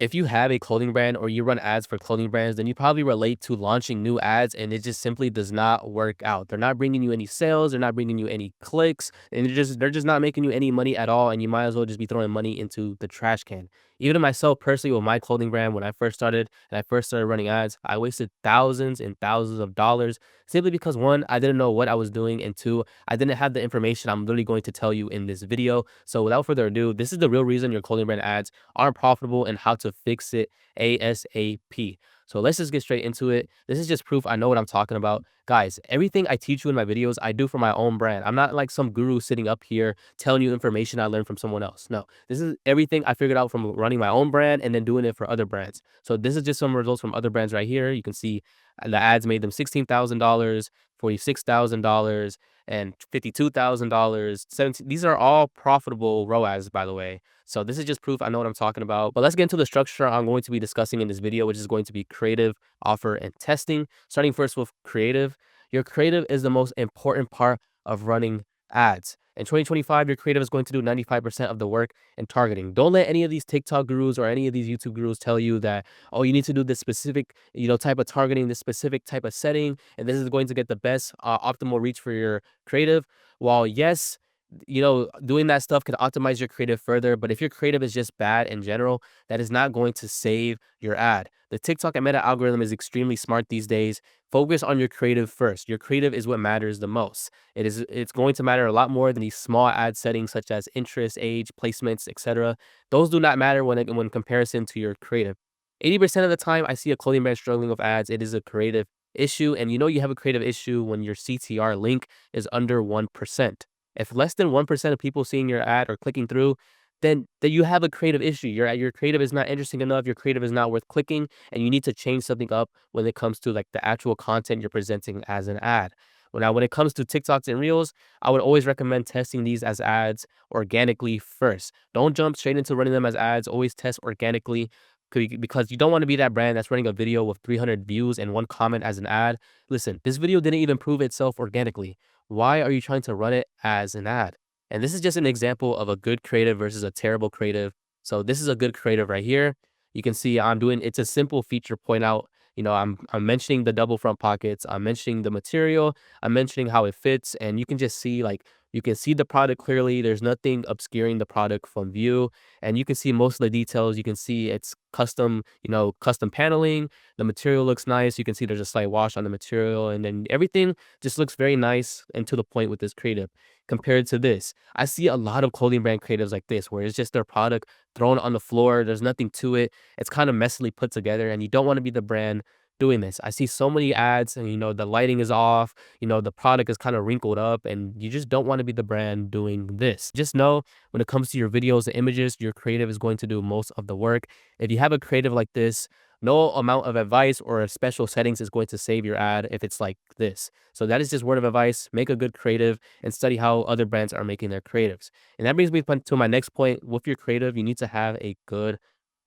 If you have a clothing brand or you run ads for clothing brands, then you probably relate to launching new ads and it just simply does not work out. They're not bringing you any sales, they're not bringing you any clicks, and they're just not making you any money at all and you might as well just be throwing money into the trash can. Even myself personally with my clothing brand when I first started and I first started running ads, I wasted thousands and thousands of dollars simply because one, I didn't know what I was doing, and two, I didn't have the information I'm literally going to tell you in this video. So without further ado, this is the real reason your clothing brand ads aren't profitable and how to fix it ASAP. So let's just get straight into it. This is just proof I know what I'm talking about. Guys, everything I teach you in my videos, I do for my own brand. I'm not like some guru sitting up here telling you information I learned from someone else. No, this is everything I figured out from running my own brand and then doing it for other brands. So this is just some results from other brands right here. You can see the ads made them $16,000, $46,000, and $52,000. 17. These are all profitable ROAS, by the way. So this is just proof I know what I'm talking about. But let's get into the structure I'm going to be discussing in this video, which is going to be creative, offer, and testing. Starting first with creative. Your creative is the most important part of running ads. In 2025, your creative is going to do 95% of the work in targeting. Don't let any of these TikTok gurus or any of these YouTube gurus tell you that, oh, you need to do this specific, type of targeting, this specific type of setting, and this is going to get the best optimal reach for your creative. While yes, doing that stuff can optimize your creative further. But if your creative is just bad in general, that is not going to save your ad. The TikTok and Meta algorithm is extremely smart these days. Focus on your creative first. Your creative is what matters the most. It's going to matter a lot more than these small ad settings such as interest, age, placements, etc. Those do not matter when comparison to your creative. 80% of the time I see a clothing brand struggling with ads, it is a creative issue. And you have a creative issue when your CTR link is under 1%. If less than 1% of people seeing your ad or clicking through, then you have a creative issue. Your creative is not interesting enough. Your creative is not worth clicking, and you need to change something up when it comes to like the actual content you're presenting as an ad. Well, now, when it comes to TikToks and Reels, I would always recommend testing these as ads organically first. Don't jump straight into running them as ads. Always test organically because you don't want to be that brand that's running a video with 300 views and one comment as an ad. Listen, this video didn't even prove itself organically. Why are you trying to run it as an ad? And this is just an example of a good creative versus a terrible creative. So this is a good creative right here. You can see it's a simple feature point out. I'm mentioning the double front pockets. I'm mentioning the material. I'm mentioning how it fits. And you can just see you can see the product clearly. There's nothing obscuring the product from view. And you can see most of the details. You can see it's custom, custom paneling. The material looks nice. You can see there's a slight wash on the material. And then everything just looks very nice and to the point with this creative. Compared to this, I see a lot of clothing brand creatives like this, where it's just their product thrown on the floor. There's nothing to it. It's kind of messily put together, and you don't want to be the brand doing this. I see so many ads, and the lighting is off. The product is kind of wrinkled up, and you just don't want to be the brand doing this. Just know when it comes to your videos and images, your creative is going to do most of the work. If you have a creative like this, no amount of advice or special settings is going to save your ad if it's like this. So that is just word of advice. Make a good creative and study how other brands are making their creatives. And that brings me to my next point. With your creative, you need to have a good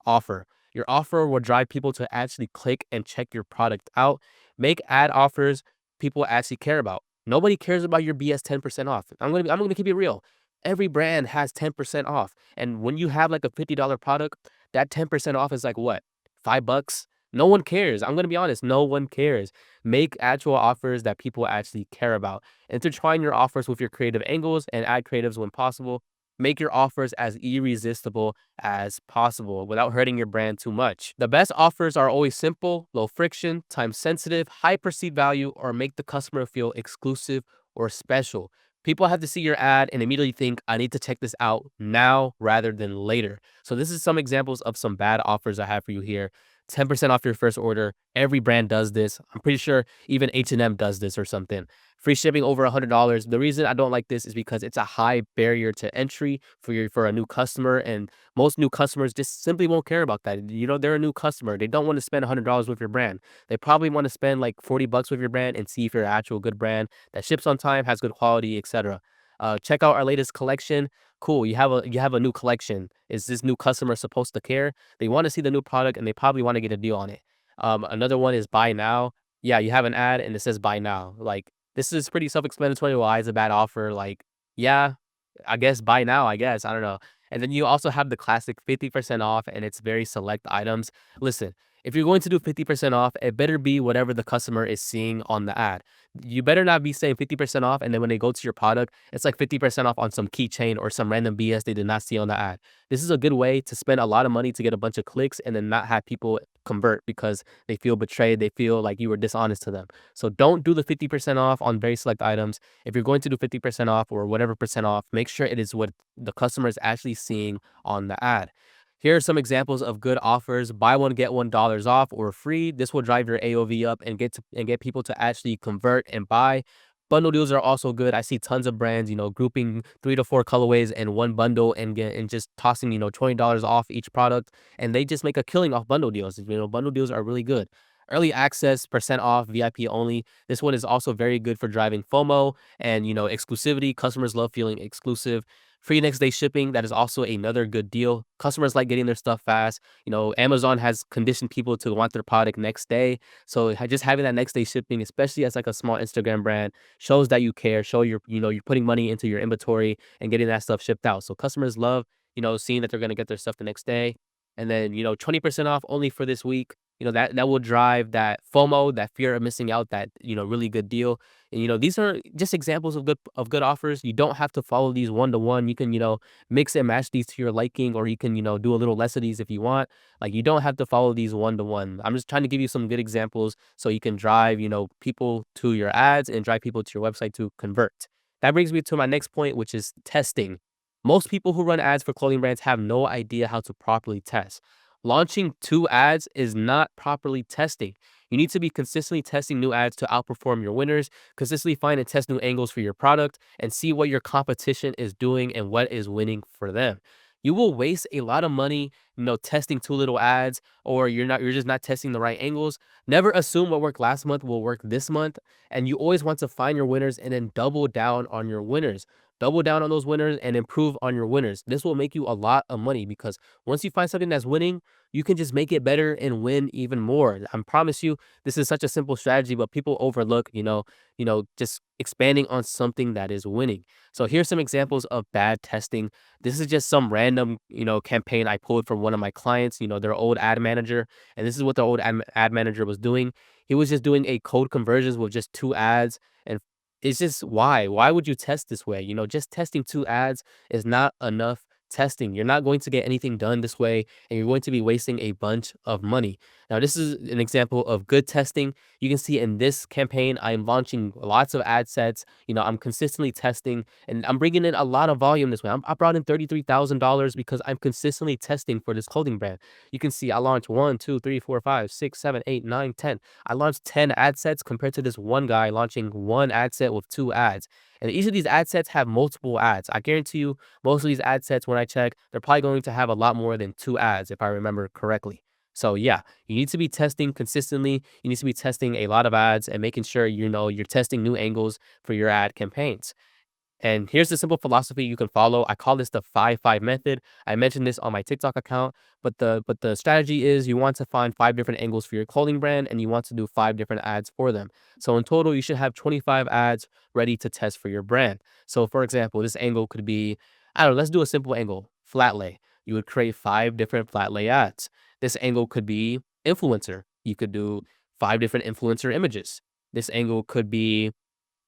offer. Your offer will drive people to actually click and check your product out. Make ad offers people actually care about. Nobody cares about your BS 10% off. I'm gonna keep it real. Every brand has 10% off. And when you have like a $50 product, that 10% off is like what? $5? No one cares. I'm gonna be honest, no one cares. Make actual offers that people actually care about. Intertwine your offers with your creative angles and add creatives when possible. Make your offers as irresistible as possible without hurting your brand too much. The best offers are always simple, low friction, time sensitive, high perceived value, or make the customer feel exclusive or special. People have to see your ad and immediately think, I need to check this out now rather than later. So this is some examples of some bad offers I have for you here. 10% off your first order. Every brand does this. I'm pretty sure even H&M does this or something. Free shipping over $100. The reason I don't like this is because it's a high barrier to entry for a new customer, and most new customers just simply won't care about that. They're a new customer. They don't want to spend $100 with your brand. They probably want to spend like $40 with your brand and see if you're an actual good brand that ships on time, has good quality, etc. Check out our latest collection. Cool, you have a new collection. Is this new customer supposed to care? They want to see the new product and they probably want to get a deal on it. Another one is buy now. Yeah, you have an ad and it says buy now. Like, this is pretty self-explanatory why it's a bad offer. Like, yeah, I guess buy now, I guess. I don't know. And then you also have the classic 50% off, and it's very select items. Listen, if you're going to do 50% off, it better be whatever the customer is seeing on the ad. You better not be saying 50% off, and then when they go to your product, it's like 50% off on some keychain or some random BS they did not see on the ad. This is a good way to spend a lot of money to get a bunch of clicks and then not have people convert because they feel betrayed. They feel like you were dishonest to them. So don't do the 50% off on very select items. If you're going to do 50% off or whatever percent off, make sure it is what the customer is actually seeing on the ad. Here are some examples of good offers. Buy one, get $1 off or free. This will drive your AOV up and get people to actually convert and buy. Bundle deals are also good. I see tons of brands, grouping 3 to 4 colorways in one bundle and just tossing, $20 off each product. And they just make a killing off bundle deals. Bundle deals are really good. Early access, percent off, VIP only. This one is also very good for driving FOMO and, exclusivity. Customers love feeling exclusive. Free next day shipping, that is also another good deal. Customers like getting their stuff fast. Amazon has conditioned people to want their product next day. So just having that next day shipping, especially as like a small Instagram brand, shows that you care, show you're putting money into your inventory and getting that stuff shipped out. So customers love, seeing that they're going to get their stuff the next day. And then, 20% off only for this week. That will drive that FOMO, that fear of missing out, that, really good deal. And, these are just examples of good offers. You don't have to follow these one to one. You can, mix and match these to your liking, or you can, do a little less of these if you want. Like, you don't have to follow these one to one. I'm just trying to give you some good examples so you can drive, people to your ads and drive people to your website to convert. That brings me to my next point, which is testing. Most people who run ads for clothing brands have no idea how to properly test. Launching 2 ads is not properly testing. You need to be consistently testing new ads to outperform your winners, consistently find and test new angles for your product, and see what your competition is doing and what is winning for them. You will waste a lot of money, testing too little ads, or you're just not testing the right angles. Never assume what worked last month will work this month. And you always want to find your winners and then double down on your winners. Double down on those winners and improve on your winners. This will make you a lot of money because once you find something that's winning, you can just make it better and win even more. I promise you, this is such a simple strategy, but people overlook, just expanding on something that is winning. So here's some examples of bad testing. This is just some random, campaign I pulled from one of my clients, their old ad manager. And this is what the old ad manager was doing. He was just doing a code conversions with just 2 ads. And it's just why? Why would you test this way? Just testing 2 ads is not enough testing. You're not going to get anything done this way, and you're going to be wasting a bunch of money. Now, this is an example of good testing. You can see in this campaign, I'm launching lots of ad sets. I'm consistently testing, and I'm bringing in a lot of volume this way. I brought in $33,000 because I'm consistently testing for this clothing brand. You can see I launched 1, 2, 3, 4, 5, 6, 7, 8, 9, 10. I launched 10 ad sets compared to this one guy launching 1 ad set with 2 ads. And each of these ad sets have multiple ads. I guarantee you, most of these ad sets, when I check, they're probably going to have a lot more than 2 ads, if I remember correctly. So yeah, you need to be testing consistently. You need to be testing a lot of ads and making sure you're testing new angles for your ad campaigns. And here's the simple philosophy you can follow. I call this the 5-5 method. I mentioned this on my TikTok account, but the strategy is you want to find 5 different angles for your clothing brand and you want to do 5 different ads for them. So in total, you should have 25 ads ready to test for your brand. So for example, this angle could be, I don't know, let's do a simple angle, flat lay. You would create 5 different flat lay ads. This angle could be influencer. You could do 5 different influencer images. This angle could be,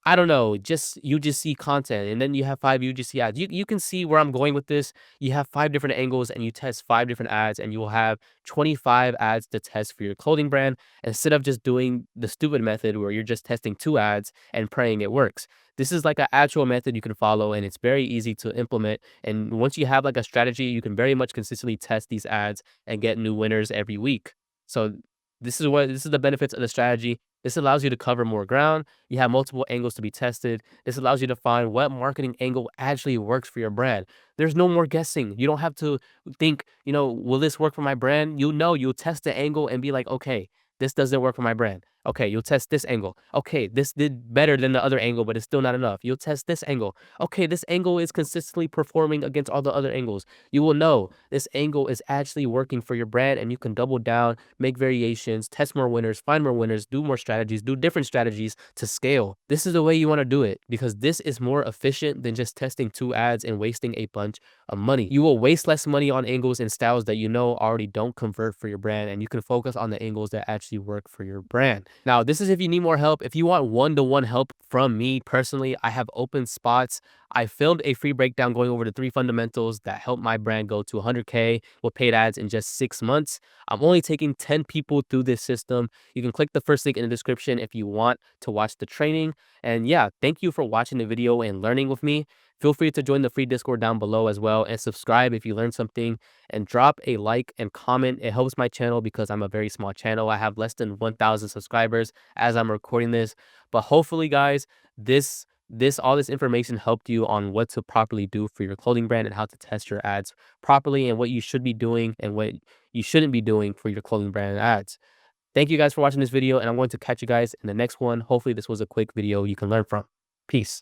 I don't know, just UGC content, and then you have 5 UGC ads. You can see where I'm going with this. You have 5 different angles and you test 5 different ads, and you will have 25 ads to test for your clothing brand instead of just doing the stupid method where you're just testing 2 ads and praying it works. This is like an actual method you can follow, and it's very easy to implement. And once you have like a strategy, you can very much consistently test these ads and get new winners every week. So this is the benefits of the strategy. This allows you to cover more ground. You have multiple angles to be tested. This allows you to find what marketing angle actually works for your brand. There's no more guessing. You don't have to think, will this work for my brand? You'll test the angle and be like, okay, this doesn't work for my brand. Okay, you'll test this angle. Okay, this did better than the other angle, but it's still not enough. You'll test this angle. Okay, this angle is consistently performing against all the other angles. You will know this angle is actually working for your brand, and you can double down, make variations, test more winners, find more winners, do more strategies, do different strategies to scale. This is the way you want to do it because this is more efficient than just testing 2 ads and wasting a bunch of money. You will waste less money on angles and styles that you know already don't convert for your brand, and you can focus on the angles that actually work for your brand. Now, this is if you need more help. If you want one-to-one help from me personally, I have open spots. I filmed a free breakdown going over the 3 fundamentals that help my brand go to 100K with paid ads in just 6 months. I'm only taking 10 people through this system. You can click the first link in the description if you want to watch the training. And yeah, thank you for watching the video and learning with me. Feel free to join the free Discord down below as well, and subscribe if you learned something, and drop a like and comment. It helps my channel because I'm a very small channel. I have less than 1,000 subscribers as I'm recording this. But hopefully, guys, all this information helped you on what to properly do for your clothing brand and how to test your ads properly, and what you should be doing and what you shouldn't be doing for your clothing brand ads. Thank you guys for watching this video, and I'm going to catch you guys in the next one. Hopefully this was a quick video you can learn from. Peace.